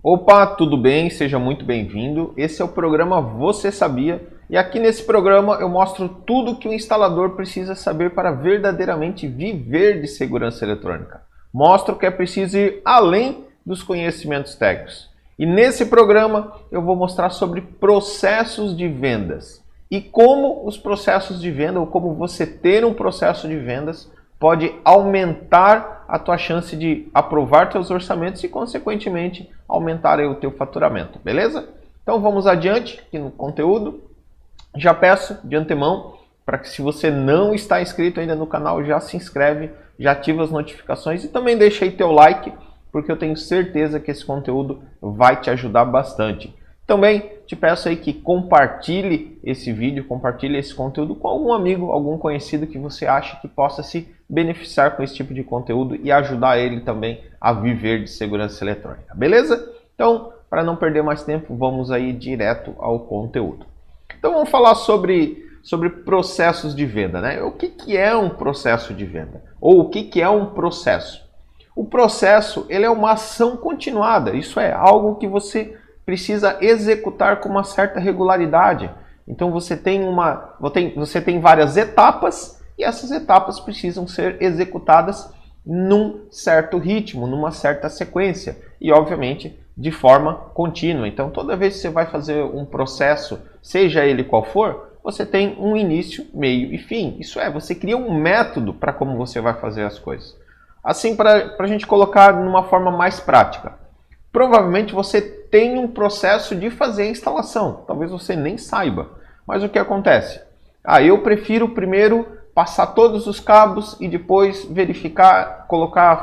Opa, tudo bem? Seja muito bem-vindo. Esse é o programa Você Sabia? E aqui nesse programa eu mostro tudo que o instalador precisa saber para verdadeiramente viver de segurança eletrônica. Mostro que é preciso ir além dos conhecimentos técnicos. E nesse programa eu vou mostrar sobre processos de vendas e como os processos de venda ou como você ter um processo de vendas pode aumentar a tua chance de aprovar teus orçamentos e, consequentemente, aumentar aí o teu faturamento, beleza? Então vamos adiante aqui no conteúdo. Já peço de antemão para que, se você não está inscrito ainda no canal, já se inscreve, já ativa as notificações e também deixa aí teu like, porque eu tenho certeza que esse conteúdo vai te ajudar bastante. Também te peço aí que compartilhe esse vídeo, compartilhe esse conteúdo com algum amigo, algum conhecido que você acha que possa se beneficiar com esse tipo de conteúdo e ajudar ele também a viver de segurança eletrônica, beleza? Então, para não perder mais tempo, vamos aí direto ao conteúdo. Então vamos falar sobre processos de venda, né? O que é um processo de venda? Ou o que é um processo? O processo, ele é uma ação continuada, isso é algo que você precisa executar com uma certa regularidade. Então você tem várias etapas e essas etapas precisam ser executadas num certo ritmo, numa certa sequência e, obviamente, de forma contínua. Então toda vez que você vai fazer um processo, seja ele qual for, você tem um início, meio e fim. Isso é, você cria um método para como você vai fazer as coisas. Assim, para a gente colocar de uma forma mais prática. Provavelmente você tem um processo de fazer a instalação, talvez você nem saiba, mas o que acontece? Eu prefiro primeiro passar todos os cabos e depois verificar,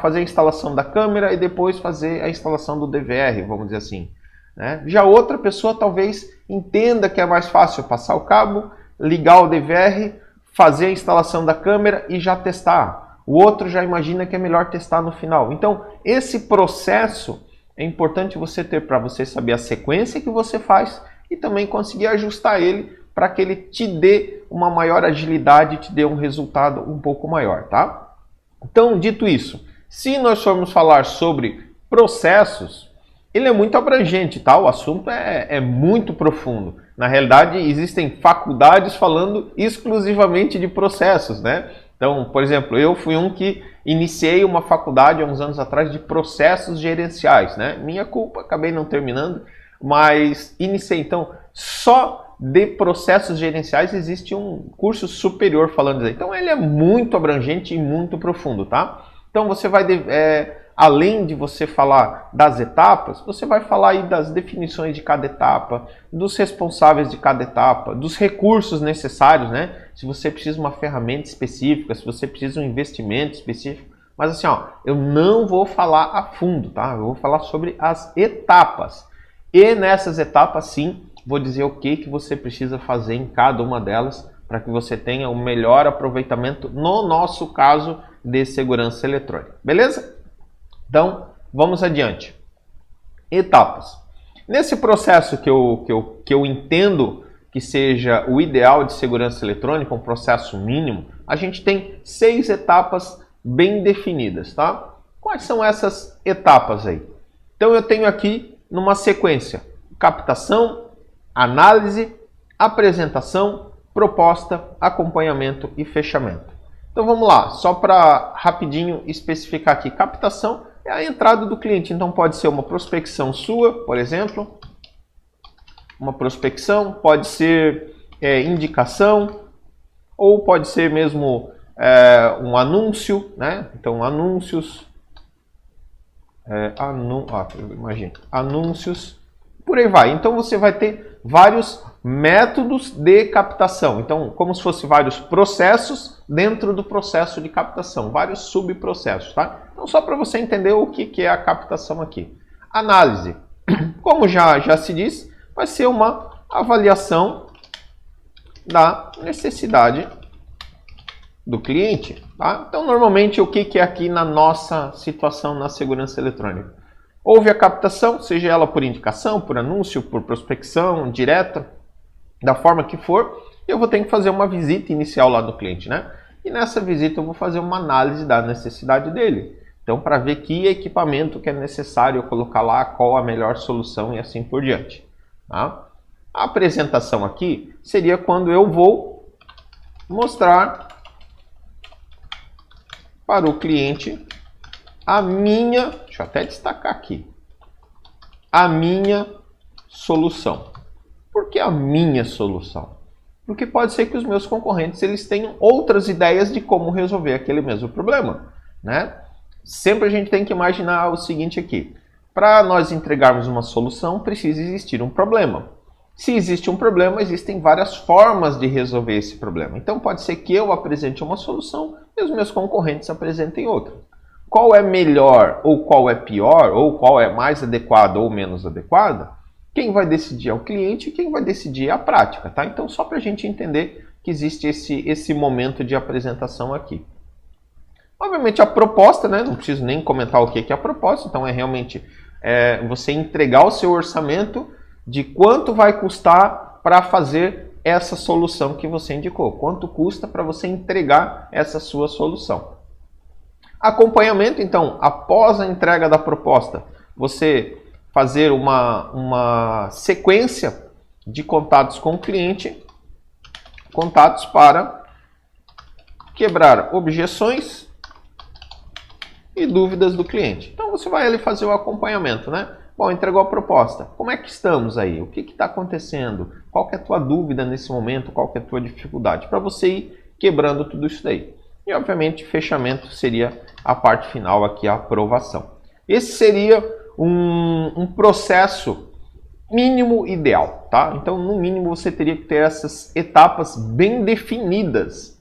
fazer a instalação da câmera e depois fazer a instalação do DVR, vamos dizer assim, né? Já outra pessoa talvez entenda que é mais fácil passar o cabo, ligar o DVR, fazer a instalação da câmera e já testar. O outro já imagina que é melhor testar no final. Então, esse processo é importante você ter para você saber a sequência que você faz e também conseguir ajustar ele para que ele te dê uma maior agilidade, te dê um resultado um pouco maior, tá? Então, dito isso, se nós formos falar sobre processos, ele é muito abrangente, tá? O assunto é muito profundo. Na realidade, existem faculdades falando exclusivamente de processos, né? Então, por exemplo, eu fui um que iniciei uma faculdade há uns anos atrás de processos gerenciais, né? Minha culpa, acabei não terminando, mas iniciei. Então, só de processos gerenciais existe um curso superior falando disso. Então, ele é muito abrangente e muito profundo, tá? Então, você vai, além de você falar das etapas, você vai falar aí das definições de cada etapa, dos responsáveis de cada etapa, dos recursos necessários, né? Se você precisa de uma ferramenta específica, se você precisa de um investimento específico. Mas assim, eu não vou falar a fundo, tá? Eu vou falar sobre as etapas. E nessas etapas, sim, vou dizer o que você precisa fazer em cada uma delas para que você tenha o melhor aproveitamento, no nosso caso, de segurança eletrônica. Beleza? Então, vamos adiante. Etapas. Nesse processo que eu entendo que seja o ideal de segurança eletrônica, um processo mínimo, a gente tem 6 etapas bem definidas, tá? Quais são essas etapas aí? Então eu tenho aqui numa sequência: captação, análise, apresentação, proposta, acompanhamento e fechamento. Então vamos lá, só para rapidinho especificar aqui. Captação é a entrada do cliente, então pode ser uma prospecção sua, por exemplo. Uma prospecção, pode ser indicação, ou pode ser mesmo um anúncio, né? Então, anúncios, anúncios, por aí vai. Então, você vai ter vários métodos de captação. Então, como se fossem vários processos dentro do processo de captação, vários subprocessos, tá? Então, só para você entender o que é a captação aqui. Análise, como já se diz, vai ser uma avaliação da necessidade do cliente, tá? Então, normalmente, o que é aqui na nossa situação na segurança eletrônica? Houve a captação, seja ela por indicação, por anúncio, por prospecção direta, da forma que for, eu vou ter que fazer uma visita inicial lá do cliente, né? E nessa visita eu vou fazer uma análise da necessidade dele. Então, para ver que equipamento que é necessário eu colocar lá, qual a melhor solução e assim por diante. Tá? A apresentação aqui seria quando eu vou mostrar para o cliente a minha, deixa eu até destacar aqui, a minha solução. Por que a minha solução? Porque pode ser que os meus concorrentes eles tenham outras ideias de como resolver aquele mesmo problema, né? Sempre a gente tem que imaginar o seguinte aqui. Para nós entregarmos uma solução, precisa existir um problema. Se existe um problema, existem várias formas de resolver esse problema. Então pode ser que eu apresente uma solução e os meus concorrentes apresentem outra. Qual é melhor ou qual é pior, ou qual é mais adequado ou menos adequado? Quem vai decidir é o cliente e quem vai decidir é a prática, tá? Então só para a gente entender que existe esse momento de apresentação aqui. Obviamente a proposta, né? Não preciso nem comentar o que é a proposta, então é realmente você entregar o seu orçamento de quanto vai custar para fazer essa solução que você indicou. Quanto custa para você entregar essa sua solução. Acompanhamento, então, após a entrega da proposta, você fazer uma sequência de contatos com o cliente, contatos para quebrar objeções e dúvidas do cliente. Então você vai ali fazer o acompanhamento, né? Bom, entregou a proposta. Como é que estamos aí? O que está acontecendo? Qual que é a tua dúvida nesse momento? Qual que é a tua dificuldade? Para você ir quebrando tudo isso daí. E obviamente fechamento seria a parte final aqui, a aprovação. Esse seria um processo mínimo ideal, tá? Então no mínimo você teria que ter essas etapas bem definidas.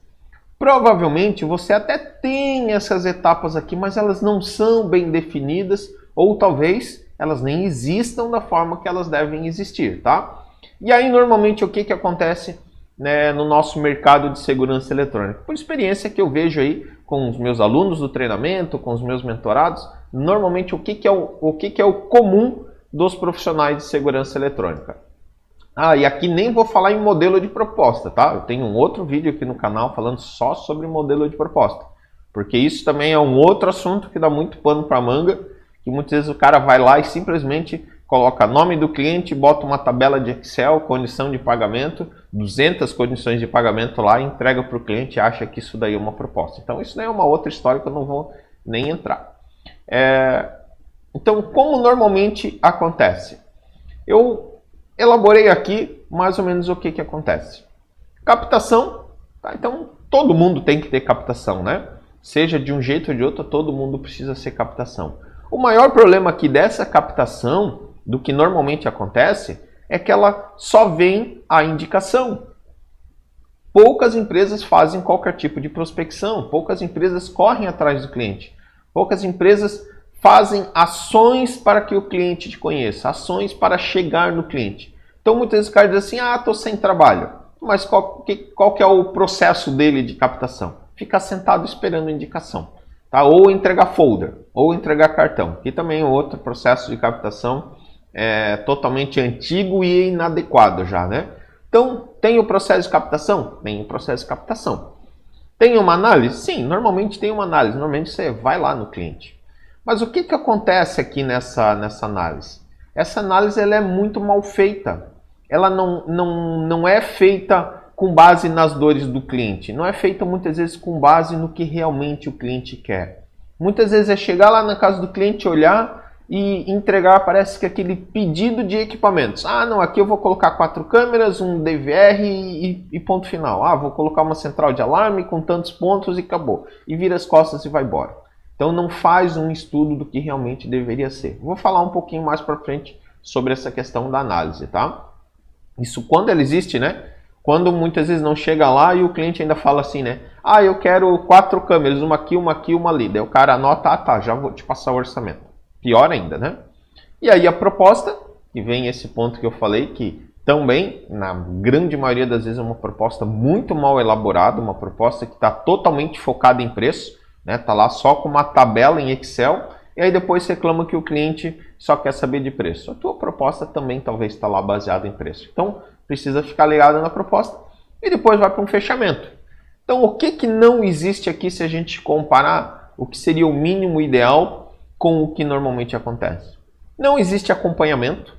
Provavelmente você até tem essas etapas aqui, mas elas não são bem definidas ou talvez elas nem existam da forma que elas devem existir, tá? E aí normalmente o que acontece, né, no nosso mercado de segurança eletrônica? Por experiência que eu vejo aí com os meus alunos do treinamento, com os meus mentorados, normalmente o que é o comum dos profissionais de segurança eletrônica? E aqui nem vou falar em modelo de proposta, tá? Eu tenho um outro vídeo aqui no canal falando só sobre modelo de proposta. Porque isso também é um outro assunto que dá muito pano para manga, que muitas vezes o cara vai lá e simplesmente coloca nome do cliente, bota uma tabela de Excel, condição de pagamento, 200 condições de pagamento lá, entrega para o cliente e acha que isso daí é uma proposta. Então isso daí é uma outra história que eu não vou nem entrar. Então, como normalmente acontece? Eu elaborei aqui mais ou menos o que acontece. Captação, tá? Então todo mundo tem que ter captação, né? Seja de um jeito ou de outro, todo mundo precisa ser captação. O maior problema aqui dessa captação, do que normalmente acontece, é que ela só vem a indicação. Poucas empresas fazem qualquer tipo de prospecção, poucas empresas correm atrás do cliente, poucas empresas fazem ações para que o cliente te conheça, ações para chegar no cliente. Então muitas vezes o cara diz assim, estou sem trabalho. Mas qual que é o processo dele de captação? Ficar sentado esperando indicação. Tá? Ou entregar folder, ou entregar cartão. Que também é outro processo de captação totalmente antigo e inadequado já, né? Então, tem o processo de captação? Tem o processo de captação. Tem uma análise? Sim, normalmente tem uma análise. Normalmente você vai lá no cliente. Mas o que acontece aqui nessa análise? Essa análise ela é muito mal feita. Ela não é feita com base nas dores do cliente. Não é feita muitas vezes com base no que realmente o cliente quer. Muitas vezes é chegar lá na casa do cliente, olhar e entregar, parece que aquele pedido de equipamentos. Não, aqui eu vou colocar 4 câmeras, um DVR e ponto final. Vou colocar uma central de alarme com tantos pontos e acabou. E vira as costas e vai embora. Então não faz um estudo do que realmente deveria ser. Vou falar um pouquinho mais para frente sobre essa questão da análise, tá? Isso quando ela existe, né? Quando muitas vezes não chega lá e o cliente ainda fala assim, né? Eu quero 4 câmeras, uma aqui, uma ali. Daí o cara anota, já vou te passar o orçamento. Pior ainda, né? E aí a proposta, que vem esse ponto que eu falei, que também, na grande maioria das vezes, é uma proposta muito mal elaborada, uma proposta que está totalmente focada em preço, né? Tá lá só com uma tabela em Excel, e aí depois reclama que o cliente só quer saber de preço. A tua proposta também talvez está lá baseada em preço. Então, precisa ficar ligado na proposta e depois vai para um fechamento. Então, o que não existe aqui se a gente comparar o que seria o mínimo ideal com o que normalmente acontece. Não existe acompanhamento,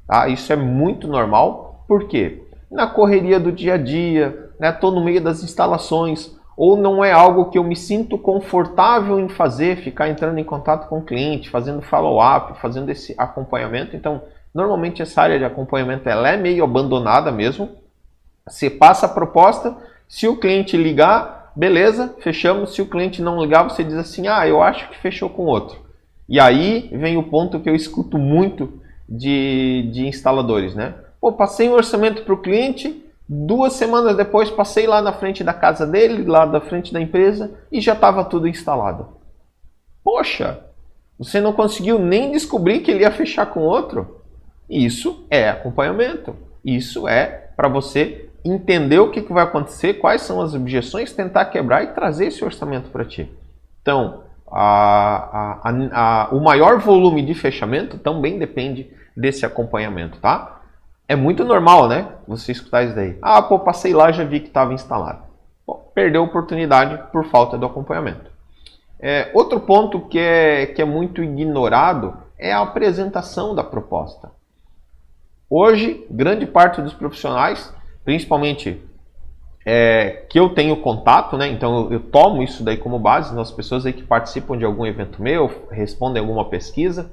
tá? Isso é muito normal. Por quê? Na correria do dia a dia, né? Estou no meio das instalações, ou não é algo que eu me sinto confortável em fazer, ficar entrando em contato com o cliente, fazendo follow-up, fazendo esse acompanhamento. Então, normalmente essa área de acompanhamento ela é meio abandonada mesmo. Você passa a proposta, se o cliente ligar, beleza, fechamos. Se o cliente não ligar, você diz assim, eu acho que fechou com outro. E aí vem o ponto que eu escuto muito de instaladores, né? Pô, passei um orçamento para o cliente, 2 semanas depois passei lá na frente da casa dele, lá da frente da empresa, e já estava tudo instalado. Poxa, você não conseguiu nem descobrir que ele ia fechar com outro? Isso é acompanhamento. Isso é para você entender o que vai acontecer, quais são as objeções, tentar quebrar e trazer esse orçamento para ti. Então, o maior volume de fechamento também depende desse acompanhamento, tá? É muito normal, né? Você escutar isso daí. Pô, passei lá, já vi que estava instalado. Bom, perdeu a oportunidade por falta do acompanhamento. Outro ponto que é muito ignorado é a apresentação da proposta. Hoje, grande parte dos profissionais, principalmente que eu tenho contato, né? Então eu tomo isso daí como base, nas pessoas aí que participam de algum evento meu, respondem alguma pesquisa,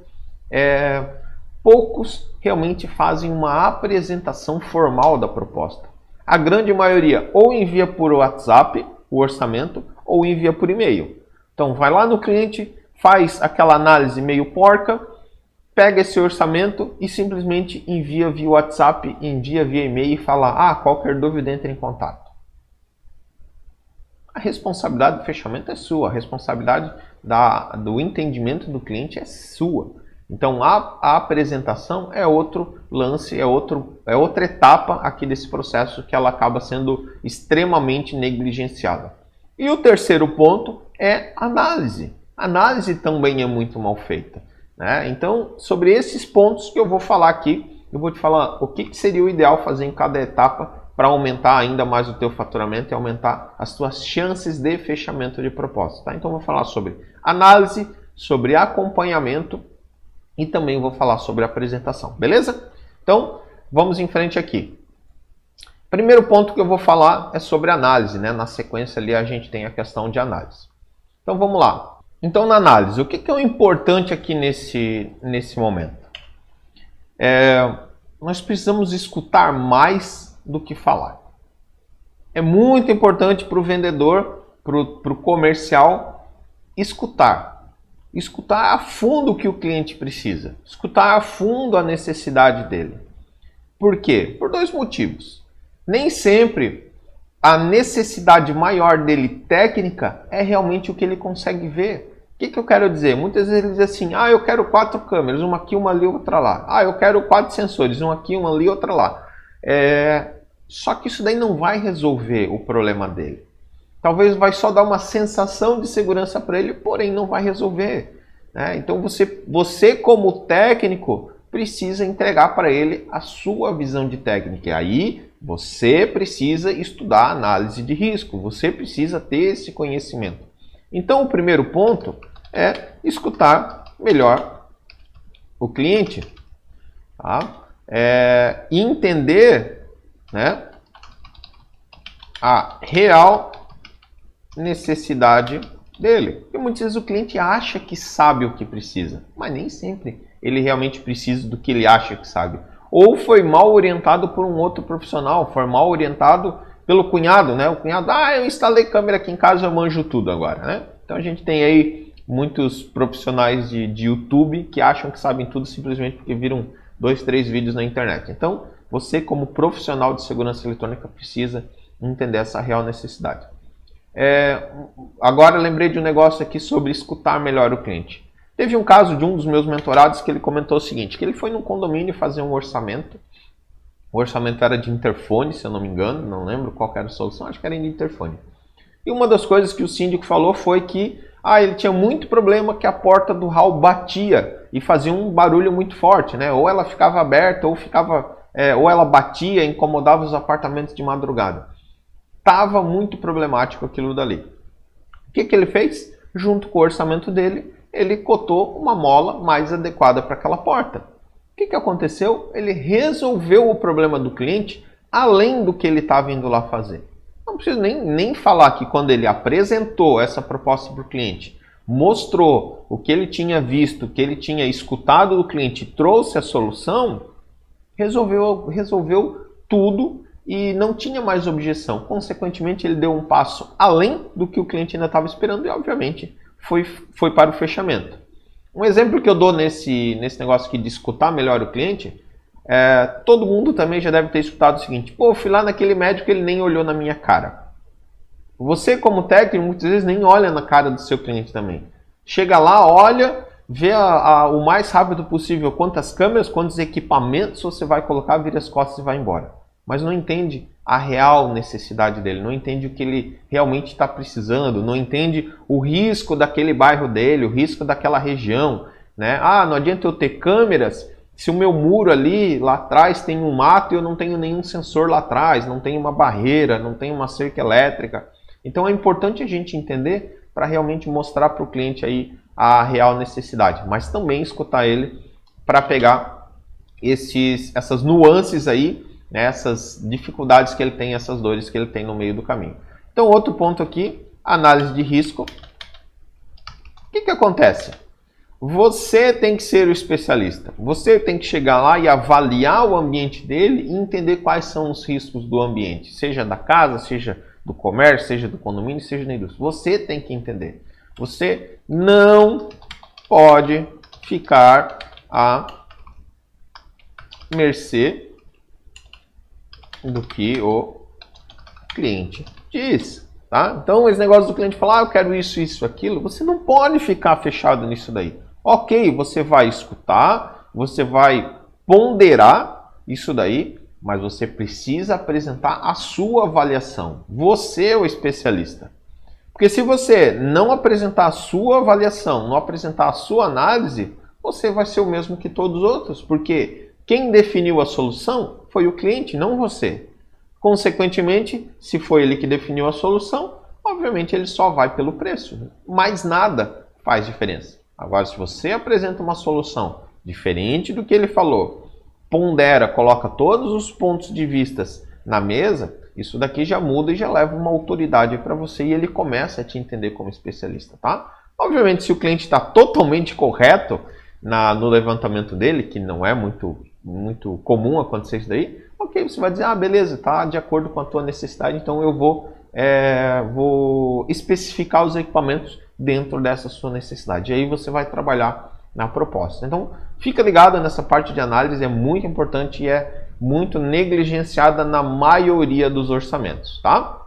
poucos realmente fazem uma apresentação formal da proposta. A grande maioria ou envia por WhatsApp o orçamento ou envia por e-mail. Então vai lá no cliente, faz aquela análise meio porca, pega esse orçamento e simplesmente envia via WhatsApp, envia via e-mail e fala, qualquer dúvida entre em contato. A responsabilidade do fechamento é sua, a responsabilidade do entendimento do cliente é sua. Então a apresentação é outro lance, é outra etapa aqui desse processo que ela acaba sendo extremamente negligenciada. E o terceiro ponto é análise. A análise também é muito mal feita, né? Então, sobre esses pontos que eu vou falar aqui, eu vou te falar o que seria o ideal fazer em cada etapa para aumentar ainda mais o teu faturamento e aumentar as tuas chances de fechamento de proposta, tá? Então, eu vou falar sobre análise, sobre acompanhamento e também vou falar sobre apresentação, beleza? Então, vamos em frente aqui. Primeiro ponto que eu vou falar é sobre análise, né? Na sequência ali a gente tem a questão de análise. Então, vamos lá. Então, na análise, o que é o importante aqui nesse momento? Nós precisamos escutar mais do que falar. É muito importante para o vendedor, para o comercial, escutar. Escutar a fundo o que o cliente precisa. Escutar a fundo a necessidade dele. Por quê? Por 2 motivos. Nem sempre a necessidade maior dele técnica é realmente o que ele consegue ver. O que eu quero dizer? Muitas vezes ele diz assim, eu quero 4 câmeras, uma aqui, uma ali, outra lá. Eu quero 4 sensores, uma aqui, uma ali, outra lá. Só que isso daí não vai resolver o problema dele. Talvez vai só dar uma sensação de segurança para ele, porém não vai resolver, né? Então você como técnico precisa entregar para ele a sua visão de técnica. E aí você precisa estudar análise de risco, você precisa ter esse conhecimento. Então o primeiro ponto é escutar melhor o cliente, tá? E entender, né, a real necessidade dele. Porque muitas vezes o cliente acha que sabe o que precisa, mas nem sempre ele realmente precisa do que ele acha que sabe. Ou foi mal orientado por um outro profissional, foi mal orientado pelo cunhado, né? O cunhado, eu instalei câmera aqui em casa, eu manjo tudo agora, né? Então a gente tem aí muitos profissionais de YouTube que acham que sabem tudo simplesmente porque viram 2, 3 vídeos na internet. Então você como profissional de segurança eletrônica precisa entender essa real necessidade. Agora lembrei de um negócio aqui sobre escutar melhor o cliente. Teve um caso de um dos meus mentorados que ele comentou o seguinte, que ele foi num condomínio fazer um orçamento. O orçamento era de interfone, se eu não me engano, não lembro qual era a solução, acho que era de interfone. E uma das coisas que o síndico falou foi que ele tinha muito problema que a porta do hall batia e fazia um barulho muito forte, né? Ou ela ficava aberta ou ela batia, incomodava os apartamentos de madrugada. Tava muito problemático aquilo dali. O que ele fez? junto com o orçamento dele, ele cotou uma mola mais adequada para aquela porta. O que aconteceu? Ele resolveu o problema do cliente além do que ele estava indo lá fazer. Não preciso nem falar que quando ele apresentou essa proposta para o cliente, mostrou o que ele tinha visto, o que ele tinha escutado do cliente, trouxe a solução, resolveu tudo e não tinha mais objeção. Consequentemente, ele deu um passo além do que o cliente ainda estava esperando e, obviamente, foi para o fechamento. Um exemplo que eu dou nesse negócio aqui de escutar melhor o cliente, todo mundo também já deve ter escutado o seguinte: pô, fui lá naquele médico, ele nem olhou na minha cara. Você, como técnico, muitas vezes nem olha na cara do seu cliente também. Chega lá, olha, vê o mais rápido possível quantas câmeras, quantos equipamentos você vai colocar, vira as costas e vai embora. Mas não entende a real necessidade dele, não entende o que ele realmente está precisando, não entende o risco daquele bairro dele, o risco daquela região, né? Ah, não adianta eu ter câmeras se o meu muro ali, lá atrás, tem um mato e eu não tenho nenhum sensor lá atrás, não tenho uma barreira, não tenho uma cerca elétrica. Então é importante a gente entender para realmente mostrar para o cliente aí a real necessidade, mas também escutar ele para pegar essas nuances aí, né, essas dificuldades que ele tem, essas dores que ele tem no meio do caminho. Então outro ponto aqui, análise de risco. O que acontece? Você tem que ser o especialista. Você tem que chegar lá e avaliar o ambiente dele e entender quais são os riscos do ambiente, seja da casa, seja do comércio, seja do condomínio, seja da indústria. Você tem que entender. Você não pode ficar à mercê do que o cliente diz, tá? Então, esse negócio do cliente falar, eu quero isso, isso, aquilo, você não pode ficar fechado nisso daí. Ok, você vai escutar, você vai ponderar isso daí, mas você precisa apresentar a sua avaliação. Você é o especialista. Porque se você não apresentar a sua avaliação, não apresentar a sua análise, você vai ser o mesmo que todos os outros, porque quem definiu a solução foi o cliente, não você. Consequentemente, se foi ele que definiu a solução, obviamente ele só vai pelo preço. Mais nada faz diferença. Agora, se você apresenta uma solução diferente do que ele falou, pondera, coloca todos os pontos de vista na mesa, isso daqui já muda e já leva uma autoridade para você e ele começa a te entender como especialista, tá? Obviamente, se o cliente está totalmente correto no levantamento dele, que não é muito comum acontecer isso daí, ok, você vai dizer, ah, beleza, tá de acordo com a tua necessidade, então eu vou especificar os equipamentos dentro dessa sua necessidade. E aí você vai trabalhar na proposta. Então, fica ligado nessa parte de análise, é muito importante e é muito negligenciada na maioria dos orçamentos, tá?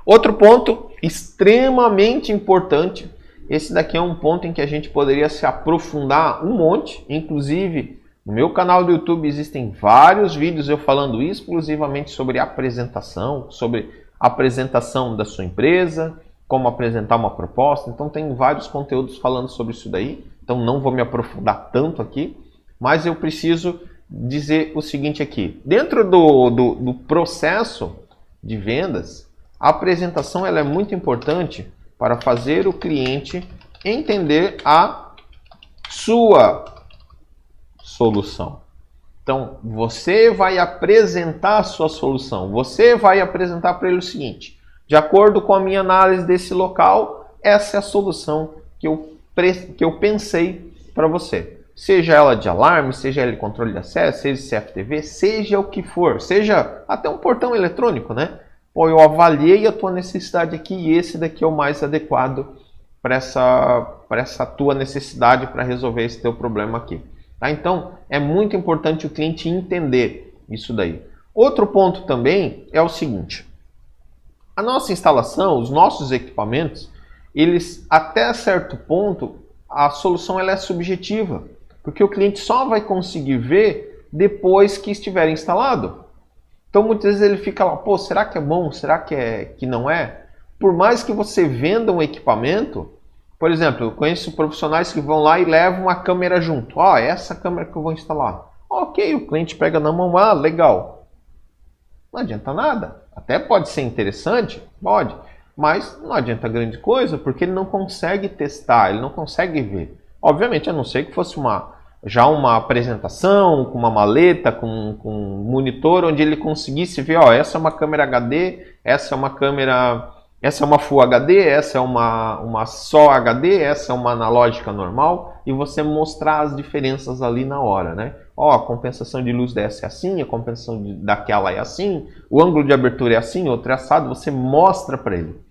Outro ponto extremamente importante, esse daqui é um ponto em que a gente poderia se aprofundar um monte, inclusive no meu canal do YouTube existem vários vídeos eu falando exclusivamente sobre apresentação, sobre apresentação da sua empresa, como apresentar uma proposta, então tem vários conteúdos falando sobre isso daí, então não vou me aprofundar tanto aqui, mas eu preciso dizer o seguinte aqui, dentro do processo de vendas, a apresentação ela é muito importante para fazer o cliente entender a sua solução. Então, você vai apresentar a sua solução, você vai apresentar para ele o seguinte, de acordo com a minha análise desse local, essa é a solução que eu pensei para você. Seja ela de alarme, seja ela de controle de acesso, seja CFTV, seja o que for, seja até um portão eletrônico, né? Pô, eu avaliei a tua necessidade aqui e esse daqui é o mais adequado para essa tua necessidade para resolver esse teu problema aqui. Tá? Então, é muito importante o cliente entender isso daí. Outro ponto também é o seguinte. A nossa instalação, os nossos equipamentos, eles até certo ponto, a solução ela é subjetiva, porque o cliente só vai conseguir ver depois que estiver instalado. Então muitas vezes ele fica lá, pô, será que é bom? Será que não é? Por mais que você venda um equipamento, por exemplo, eu conheço profissionais que vão lá e levam a câmera junto. Ó, essa câmera que eu vou instalar. Ok, o cliente pega na mão, legal. Não adianta nada. Até pode ser interessante, pode. mas não adianta grande coisa porque ele não consegue testar, ele não consegue ver. Obviamente, a não ser que fosse já uma apresentação com uma maleta, com um monitor, onde ele conseguisse ver, ó, essa é uma câmera HD, essa é uma câmera, essa é uma Full HD, essa é uma só HD, essa é uma analógica normal, e você mostrar as diferenças ali na hora, né? Ó, a compensação de luz dessa é assim, a compensação daquela é assim, o ângulo de abertura é assim, outro é assado, você mostra para ele.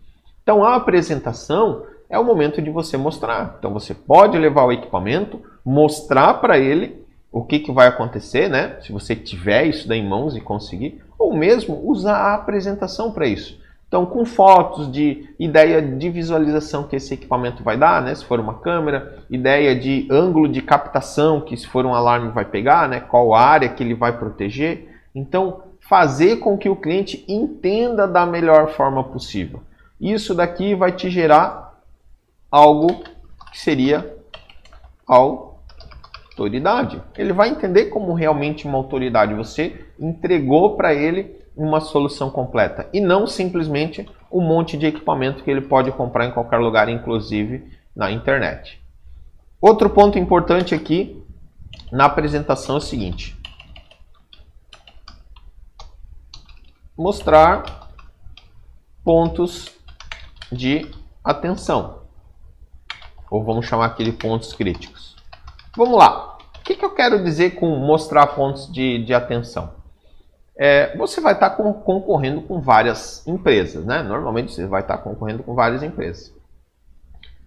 Então a apresentação é o momento de você mostrar. Então você pode levar o equipamento, mostrar para ele o que vai acontecer, né? Se você tiver isso daí em mãos e conseguir, ou mesmo usar a apresentação para isso. Então com fotos de ideia de visualização que esse equipamento vai dar, né? Se for uma câmera, ideia de ângulo de captação que se for um alarme vai pegar, né? Qual área que ele vai proteger. Então fazer com que o cliente entenda da melhor forma possível. Isso daqui vai te gerar algo que seria autoridade. Ele vai entender como realmente uma autoridade. Você entregou para ele uma solução completa e não simplesmente um monte de equipamento que ele pode comprar em qualquer lugar, inclusive na internet. Outro ponto importante aqui na apresentação é o seguinte: mostrar pontos de atenção, ou vamos chamar aqui de pontos críticos. Vamos lá. O que eu quero dizer com mostrar pontos de atenção? Você vai estar concorrendo com várias empresas, né? Normalmente você vai estar concorrendo com várias empresas.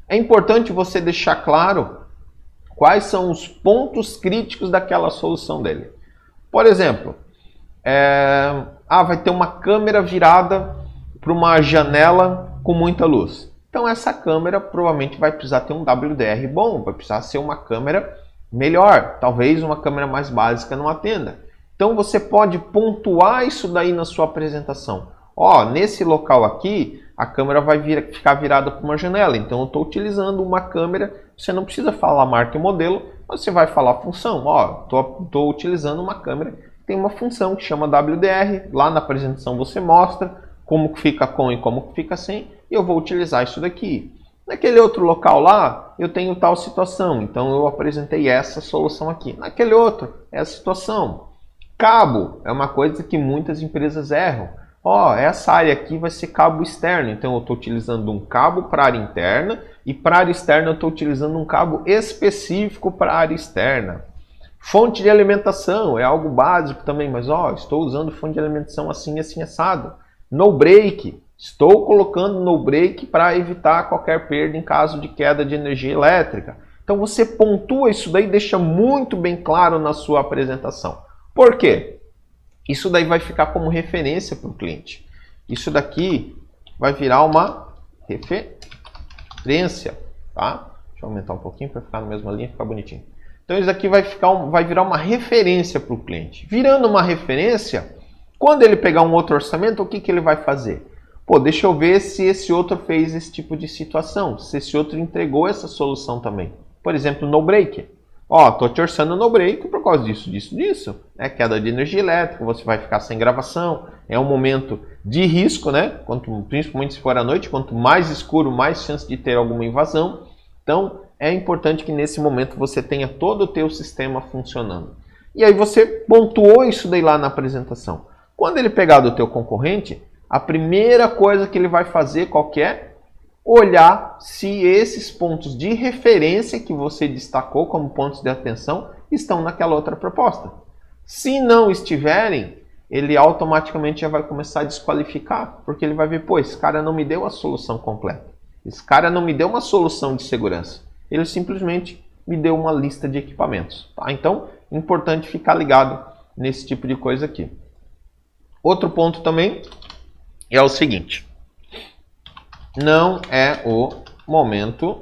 É importante você deixar claro quais são os pontos críticos daquela solução dele. Por exemplo, vai ter uma câmera virada para uma janela com muita luz. Então essa câmera provavelmente vai precisar ter um WDR bom, vai precisar ser uma câmera melhor, talvez uma câmera mais básica não atenda. Então você pode pontuar isso daí na sua apresentação. Ó, nesse local aqui, a câmera vai ficar virada para uma janela, então eu estou utilizando uma câmera, você não precisa falar marca e modelo, você vai falar a função. Ó, estou utilizando uma câmera que tem uma função que chama WDR, lá na apresentação você mostra como que fica com e como que fica sem, e eu vou utilizar isso daqui. Naquele outro local lá, eu tenho tal situação, então eu apresentei essa solução aqui. Naquele outro, essa situação. Cabo é uma coisa que muitas empresas erram. Ó, essa área aqui vai ser cabo externo, então eu estou utilizando um cabo para a área interna, e para a área externa eu estou utilizando um cabo específico para a área externa. Fonte de alimentação é algo básico também, mas ó, estou usando fonte de alimentação assim, assim, assado. No break, estou colocando no break para evitar qualquer perda em caso de queda de energia elétrica. Então você pontua isso daí e deixa muito bem claro na sua apresentação. Por quê? Isso daí vai ficar como referência para o cliente. Isso daqui vai virar uma referência, tá? Deixa eu aumentar um pouquinho para ficar na mesma linha e ficar bonitinho. Então isso daqui vai virar uma referência para o cliente. Virando uma referência, quando ele pegar um outro orçamento, o que ele vai fazer? Pô, deixa eu ver se esse outro fez esse tipo de situação, se esse outro entregou essa solução também. Por exemplo, no break. Ó, tô te orçando no break por causa disso. Queda de energia elétrica, você vai ficar sem gravação, é um momento de risco, né? Principalmente se for à noite, quanto mais escuro, mais chance de ter alguma invasão. Então, é importante que nesse momento você tenha todo o teu sistema funcionando. E aí você pontuou isso daí lá na apresentação. Quando ele pegar do teu concorrente, a primeira coisa que ele vai fazer, qual que é? Olhar se esses pontos de referência que você destacou como pontos de atenção estão naquela outra proposta. Se não estiverem, ele automaticamente já vai começar a desqualificar, porque ele vai ver, pô, esse cara não me deu a solução completa. Esse cara não me deu uma solução de segurança. Ele simplesmente me deu uma lista de equipamentos. Tá? Então, é importante ficar ligado nesse tipo de coisa aqui. Outro ponto também é o seguinte: não é o momento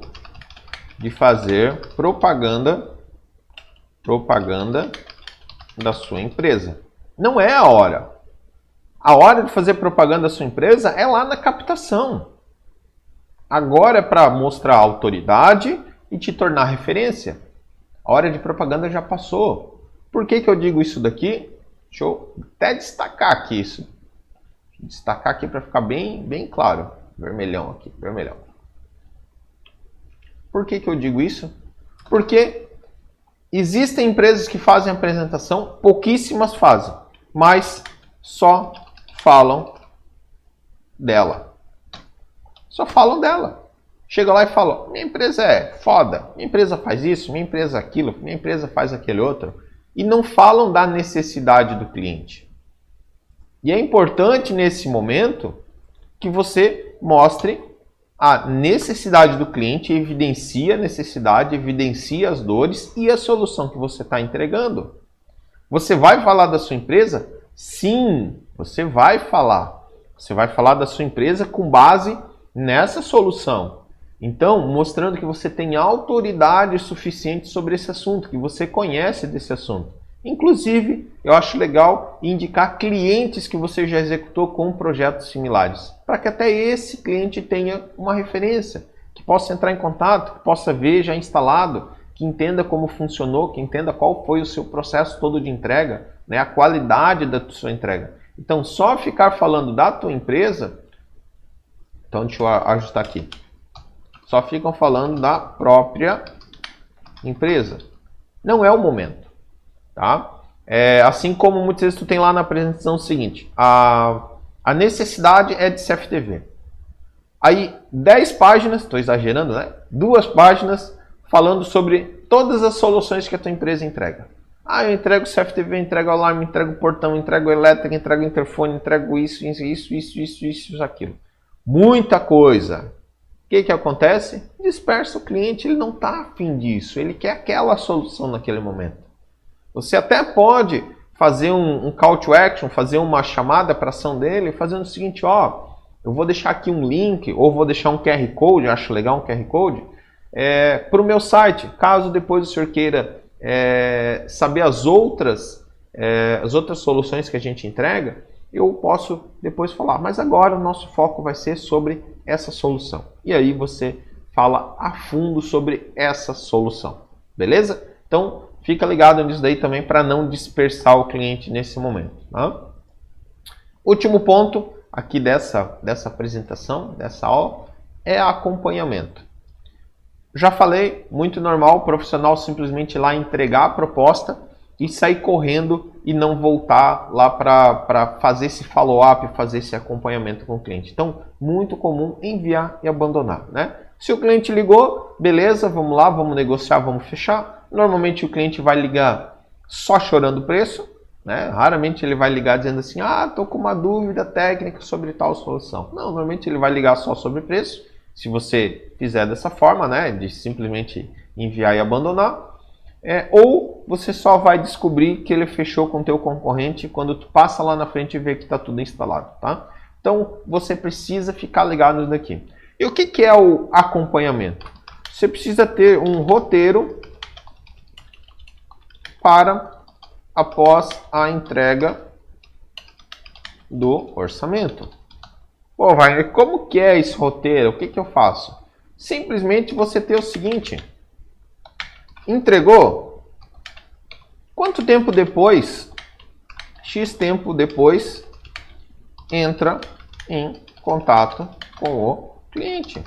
de fazer propaganda da sua empresa. Não é a hora. A hora de fazer propaganda da sua empresa é lá na captação. Agora é para mostrar autoridade e te tornar referência. A hora de propaganda já passou. Por que eu digo isso daqui? Deixa eu até destacar aqui isso. Destacar aqui para ficar bem claro. vermelhão aqui, vermelhão. Por que eu digo isso? Porque existem empresas que fazem apresentação, pouquíssimas fazem, mas só falam dela. Só falam dela. Chega lá e fala, minha empresa é foda, minha empresa faz isso, minha empresa aquilo, minha empresa faz aquele outro. E não falam da necessidade do cliente. E é importante nesse momento que você mostre a necessidade do cliente, evidencia a necessidade, evidencia as dores e a solução que você está entregando. Você vai falar da sua empresa? Sim, você vai falar. Você vai falar da sua empresa com base nessa solução. Então, mostrando que você tem autoridade suficiente sobre esse assunto, que você conhece desse assunto. Inclusive, eu acho legal indicar clientes que você já executou com projetos similares, para que até esse cliente tenha uma referência, que possa entrar em contato, que possa ver já instalado, que entenda como funcionou, que entenda qual foi o seu processo todo de entrega, né, a qualidade da sua entrega. Então, só ficar falando da tua empresa, então deixa eu ajustar aqui, só ficam falando da própria empresa. Não é o momento. Tá? Assim como muitas vezes tu tem lá na apresentação o seguinte, a necessidade é de CFTV. Aí 10 páginas, estou exagerando, né? 2 páginas falando sobre todas as soluções que a tua empresa entrega. Eu entrego CFTV, entrego alarme, entrego portão, entrego elétrica, entrego interfone, entrego isso, aquilo. Muita coisa. O que acontece? Dispersa o cliente, ele não está afim disso, ele quer aquela solução naquele momento. Você até pode fazer um call to action, fazer uma chamada para ação dele, fazendo o seguinte, eu vou deixar aqui um link, ou vou deixar um QR Code, eu acho legal um QR Code, para o meu site, caso depois o senhor queira saber as outras soluções que a gente entrega, eu posso depois falar, mas agora o nosso foco vai ser sobre essa solução. E aí você fala a fundo sobre essa solução, beleza? Então, fica ligado nisso daí também para não dispersar o cliente nesse momento. Tá? Último ponto aqui dessa apresentação, dessa aula, é acompanhamento. Já falei, muito normal o profissional simplesmente ir lá entregar a proposta e sair correndo e não voltar lá para fazer esse follow-up, fazer esse acompanhamento com o cliente. Então, muito comum enviar e abandonar. Né? Se o cliente ligou, beleza, vamos lá, vamos negociar, vamos fechar. Normalmente o cliente vai ligar só chorando o preço, né? Raramente ele vai ligar dizendo assim, estou com uma dúvida técnica sobre tal solução. Não, normalmente ele vai ligar só sobre preço, se você fizer dessa forma, né? De simplesmente enviar e abandonar. Ou você só vai descobrir que ele fechou com o teu concorrente quando tu passa lá na frente e vê que está tudo instalado. Tá? Então você precisa ficar ligado nisso daqui. E o que é o acompanhamento? Você precisa ter um roteiro para após a entrega do orçamento. Pô, Wagner, como que é esse roteiro? O que eu faço? Simplesmente você ter o seguinte, entregou, quanto tempo depois, X tempo depois, entra em contato com o cliente.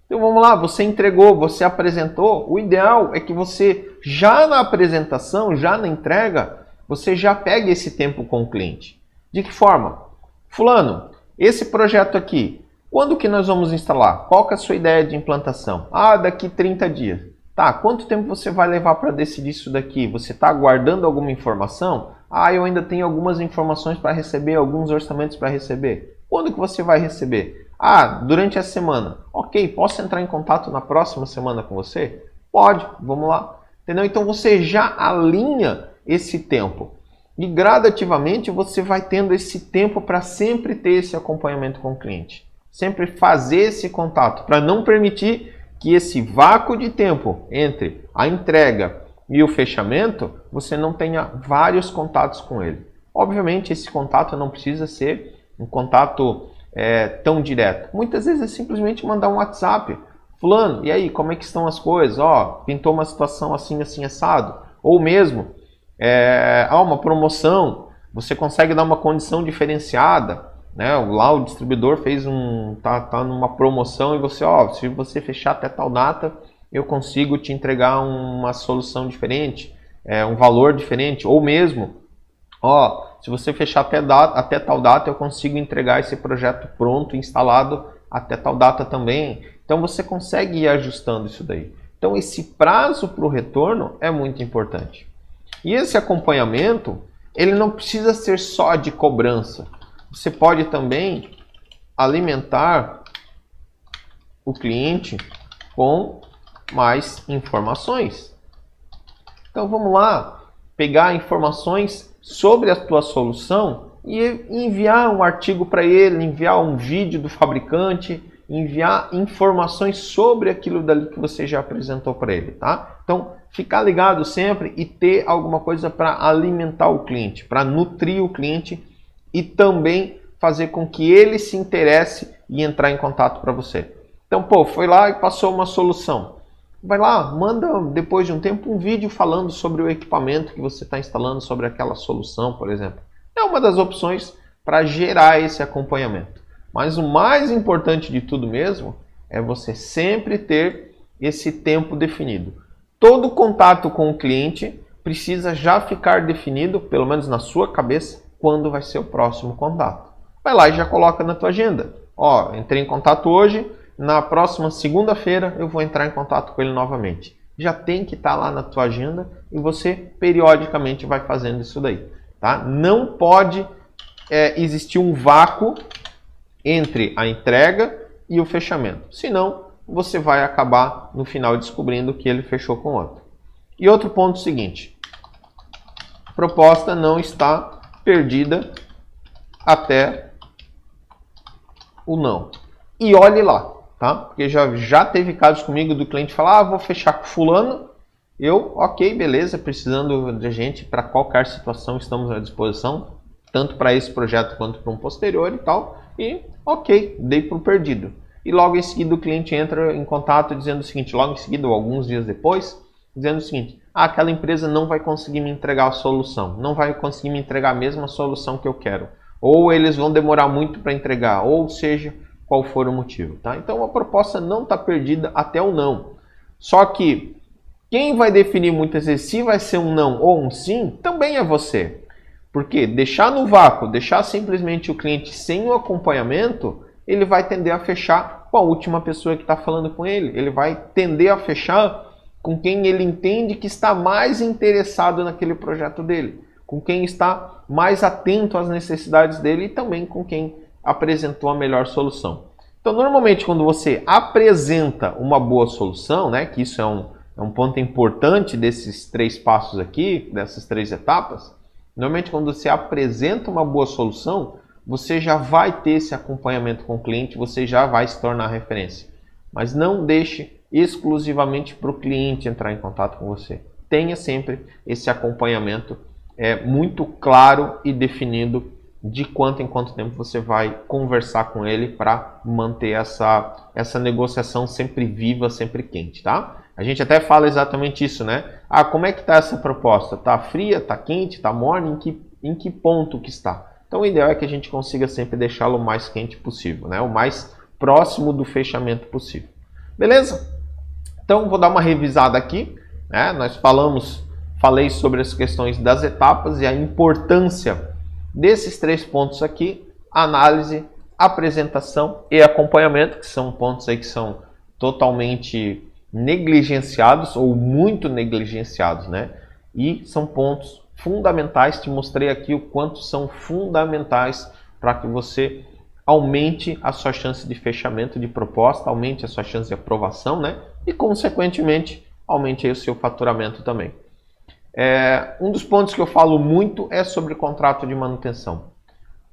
Então vamos lá, você entregou, você apresentou, o ideal é que você já na apresentação, já na entrega, você já pegue esse tempo com o cliente. De que forma? Fulano, esse projeto aqui, quando que nós vamos instalar? Qual que é a sua ideia de implantação? Daqui 30 dias. Tá, quanto tempo você vai levar para decidir isso daqui? Você está aguardando alguma informação? Eu ainda tenho algumas informações para receber, alguns orçamentos para receber. Quando que você vai receber? Durante a semana. Ok, posso entrar em contato na próxima semana com você? Pode, vamos lá. Entendeu? Então você já alinha esse tempo. E gradativamente você vai tendo esse tempo para sempre ter esse acompanhamento com o cliente. Sempre fazer esse contato, para não permitir que esse vácuo de tempo entre a entrega e o fechamento, você não tenha vários contatos com ele. Obviamente esse contato não precisa ser um contato tão direto. Muitas vezes é simplesmente mandar um WhatsApp. Fulano, e aí, como é que estão as coisas? Pintou uma situação assim, assim, assado. Ou mesmo, uma promoção, você consegue dar uma condição diferenciada. né? Lá o distribuidor fez tá numa promoção e você, ó, se você fechar até tal data, eu consigo te entregar uma solução diferente, um valor diferente, ou mesmo, ó, se você fechar até tal data, eu consigo entregar esse projeto pronto, instalado até tal data também. Então você consegue ir ajustando isso daí. Então esse prazo para o retorno é muito importante. E esse acompanhamento, ele não precisa ser só de cobrança. Você pode também alimentar o cliente com mais informações. Então vamos lá, pegar informações sobre a tua solução e enviar um artigo para ele, enviar um vídeo do fabricante, enviar informações sobre aquilo dali que você já apresentou para ele, tá? Então, ficar ligado sempre e ter alguma coisa para alimentar o cliente, para nutrir o cliente e também fazer com que ele se interesse e entrar em contato para você. Então, pô, foi lá e passou uma solução. Vai lá, manda depois de um tempo um vídeo falando sobre o equipamento que você está instalando, sobre aquela solução, por exemplo. É uma das opções para gerar esse acompanhamento. Mas o mais importante de tudo mesmo é você sempre ter esse tempo definido. Todo contato com o cliente precisa já ficar definido, pelo menos na sua cabeça, quando vai ser o próximo contato. Vai lá e já coloca na tua agenda. Ó, entrei em contato hoje, na próxima segunda-feira eu vou entrar em contato com ele novamente. Já tem que estar lá na tua agenda e você periodicamente vai fazendo isso daí. Tá? Não pode existir um vácuo entre a entrega e o fechamento. Senão, você vai acabar no final descobrindo que ele fechou com outro. E outro ponto seguinte. A proposta não está perdida até o não. E olhe lá, tá? Porque já teve casos comigo do cliente falar, vou fechar com fulano. Eu, ok, beleza, precisando de gente para qualquer situação, estamos à disposição, tanto para esse projeto quanto para um posterior e tal. E ok, dei por perdido. E logo em seguida o cliente entra em contato dizendo o seguinte, logo em seguida ou alguns dias depois, dizendo o seguinte, aquela empresa não vai conseguir me entregar a solução, não vai conseguir me entregar a mesma solução que eu quero. Ou eles vão demorar muito para entregar, ou seja, qual for o motivo. Tá? Então a proposta não está perdida até o não. Só que quem vai definir muitas vezes se vai ser um não ou um sim, também é você. Porque deixar no vácuo, deixar simplesmente o cliente sem o acompanhamento, ele vai tender a fechar com a última pessoa que está falando com ele. Ele vai tender a fechar com quem ele entende que está mais interessado naquele projeto dele, com quem está mais atento às necessidades dele e também com quem apresentou a melhor solução. Então, normalmente, quando você apresenta uma boa solução, né, que isso é um ponto importante desses 3 passos aqui, dessas 3 etapas, normalmente quando você apresenta uma boa solução, você já vai ter esse acompanhamento com o cliente, você já vai se tornar referência. Mas não deixe exclusivamente para o cliente entrar em contato com você. Tenha sempre esse acompanhamento muito claro e definido de quanto em quanto tempo você vai conversar com ele para manter essa negociação sempre viva, sempre quente, tá? A gente até fala exatamente isso, né? Como é que está essa proposta? Tá fria, tá quente, tá morna? Em que ponto que está? Então o ideal é que a gente consiga sempre deixá-lo o mais quente possível, né? O mais próximo do fechamento possível. Beleza? Então vou dar uma revisada aqui, né? Falei sobre as questões das etapas e a importância desses 3 pontos aqui: análise, apresentação e acompanhamento, que são pontos aí que são totalmente negligenciados ou muito negligenciados, né? E são pontos fundamentais. Te mostrei aqui o quanto são fundamentais para que você aumente a sua chance de fechamento de proposta, aumente a sua chance de aprovação, né? E consequentemente aumente aí o seu faturamento também. Um dos pontos que eu falo muito é sobre contrato de manutenção.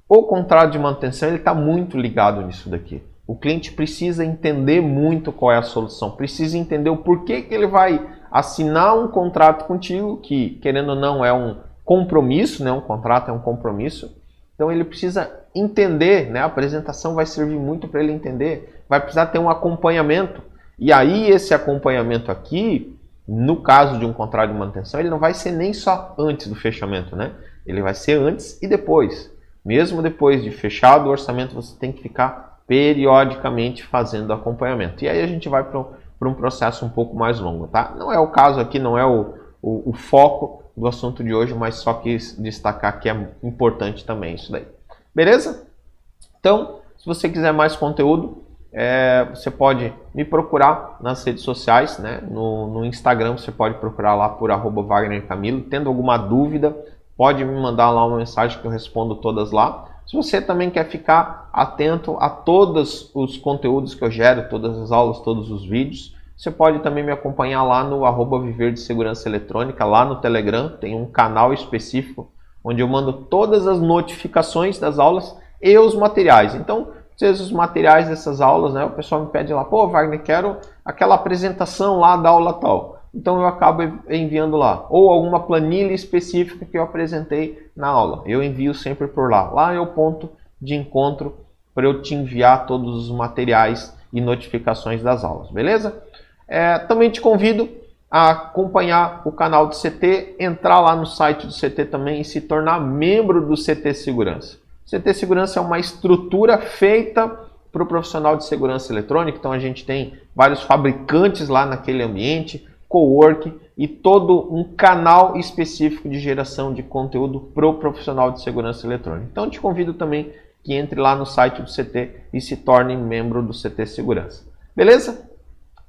O contrato de manutenção está muito ligado nisso daqui. O cliente precisa entender muito qual é a solução, precisa entender o porquê que ele vai assinar um contrato contigo, que querendo ou não é um compromisso, né? Um contrato é um compromisso. Então ele precisa entender, né? A apresentação vai servir muito para ele entender, vai precisar ter um acompanhamento. E aí esse acompanhamento aqui, no caso de um contrato de manutenção, ele não vai ser nem só antes do fechamento, né? Ele vai ser antes e depois. Mesmo depois de fechado o orçamento, você tem que ficar periodicamente fazendo acompanhamento. E aí a gente vai para um processo um pouco mais longo, tá? Não é o caso aqui, não é o foco do assunto de hoje, mas só quis destacar que é importante também isso daí. Beleza? Então, se você quiser mais conteúdo, você pode me procurar nas redes sociais, né? No Instagram você pode procurar lá por @WagnerCamilo. Tendo alguma dúvida, pode me mandar lá uma mensagem que eu respondo todas lá. Se você também quer ficar atento a todos os conteúdos que eu gero, todas as aulas, todos os vídeos, você pode também me acompanhar lá no @Viver de Segurança Eletrônica, lá no Telegram. Tem um canal específico onde eu mando todas as notificações das aulas e os materiais. Então, os materiais dessas aulas, né? O pessoal me pede lá, pô, Wagner, quero aquela apresentação lá da aula tal. Então eu acabo enviando lá. Ou alguma planilha específica que eu apresentei na aula. Eu envio sempre por lá. Lá é o ponto de encontro para eu te enviar todos os materiais e notificações das aulas, beleza? Também te convido a acompanhar o canal do CT, entrar lá no site do CT também e se tornar membro do CT Segurança. CT Segurança é uma estrutura feita para o profissional de segurança eletrônica, então a gente tem vários fabricantes lá naquele ambiente, cowork e todo um canal específico de geração de conteúdo para o profissional de segurança eletrônica. Então te convido também que entre lá no site do CT e se torne membro do CT Segurança. Beleza?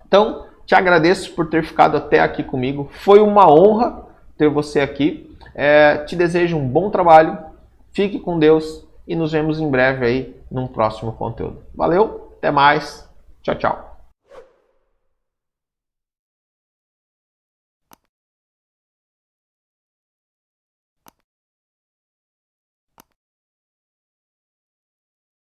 Então, te agradeço por ter ficado até aqui comigo. Foi uma honra ter você aqui. Te desejo um bom trabalho. Fique com Deus e nos vemos em breve aí num próximo conteúdo. Valeu, até mais. Tchau, tchau.